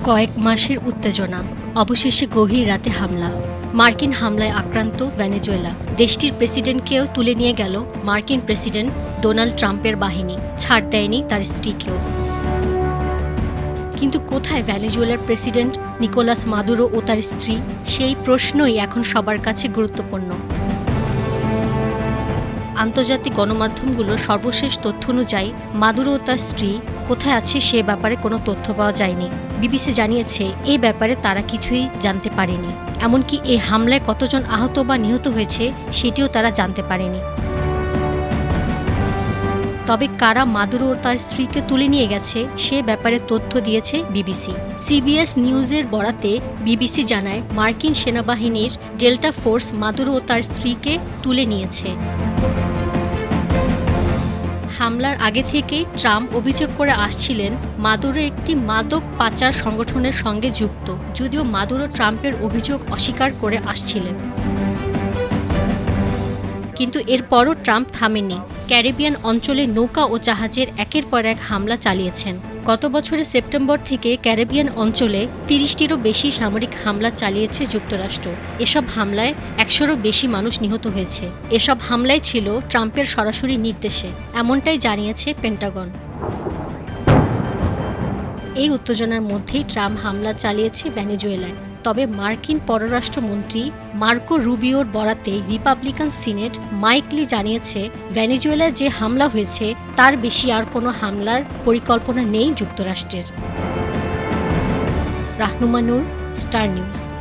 কয়েক মাসের উত্তেজনা, অবশেষে গভীর রাতে হামলা। মার্কিন হামলায় আক্রান্ত ভেনেজুয়েলা। দেশটির প্রেসিডেন্টকেও তুলে নিয়ে গেল মার্কিন প্রেসিডেন্ট ডোনাল্ড ট্রাম্পের বাহিনী, ছাড় দেয়নি তার স্ত্রীকেও। কিন্তু কোথায় ভেনেজুয়েলার প্রেসিডেন্ট নিকোলাস মাদুরো ও তার স্ত্রী? সেই প্রশ্নই এখন সবার কাছে গুরুত্বপূর্ণ। আন্তর্জাতিক গণমাধ্যমগুলোর সর্বশেষ তথ্য অনুযায়ী মাদুরো ও তার স্ত্রী কোথায় আছে সে ব্যাপারে কোনো তথ্য পাওয়া যায়নি। বিবিসি জানিয়েছে এই ব্যাপারে তারা কিছুই জানতে পারেনি। এমনকি এই হামলায় কতজন আহত বা নিহত হয়েছে সেটিও তারা জানতে পারেনি। তবে কারা মাদুরো ও তার স্ত্রীকে তুলে নিয়ে গেছে সে ব্যাপারে তথ্য দিয়েছে বিবিসি। সিবিএস নিউজের বরাতে বিবিসি জানায় মার্কিন সেনাবাহিনীর ডেল্টা ফোর্স মাদুরো ও তার স্ত্রীকে তুলে নিয়েছে। হামলার আগে থেকেই ট্রাম্প অভিযোগ করে আসছিলেন মাদুরো একটি মাদক পাচার সংগঠনের সঙ্গে যুক্ত, যদিও মাদুরো ট্রাম্পের অভিযোগ অস্বীকার করে আসছিলেন। কিন্তু এরপরও ট্রাম্প থামেননি। ক্যারিবিয়ান অঞ্চলে নৌকা ও জাহাজের একের পর এক হামলা চালিয়েছেন। গত বছরের সেপ্টেম্বর থেকে ক্যারিবিয়ান অঞ্চলে ৩০টিরও বেশি সামরিক হামলা চালিয়েছে যুক্তরাষ্ট্র। এসব হামলায় ১০০রও বেশি মানুষ নিহত হয়েছে। এসব হামলাই ছিল ট্রাম্পের সরাসরি নির্দেশে, এমনটাই জানিয়েছে পেন্টাগন। এই উত্তেজনার মধ্যেই ট্রাম্প হামলা চালিয়েছে ভেনেজুয়েলায়। তবে মার্কিন পররাষ্ট্রমন্ত্রী মার্কো রুবিওর বরাতে রিপাবলিকান সিনেট মাইক লি জানিয়েছে ভেনেজুয়েলায় যে হামলা হয়েছে তার বেশি আর কোনো হামলার পরিকল্পনা নেই যুক্তরাষ্ট্রের। রাহনুমা নূর, স্টার নিউজ।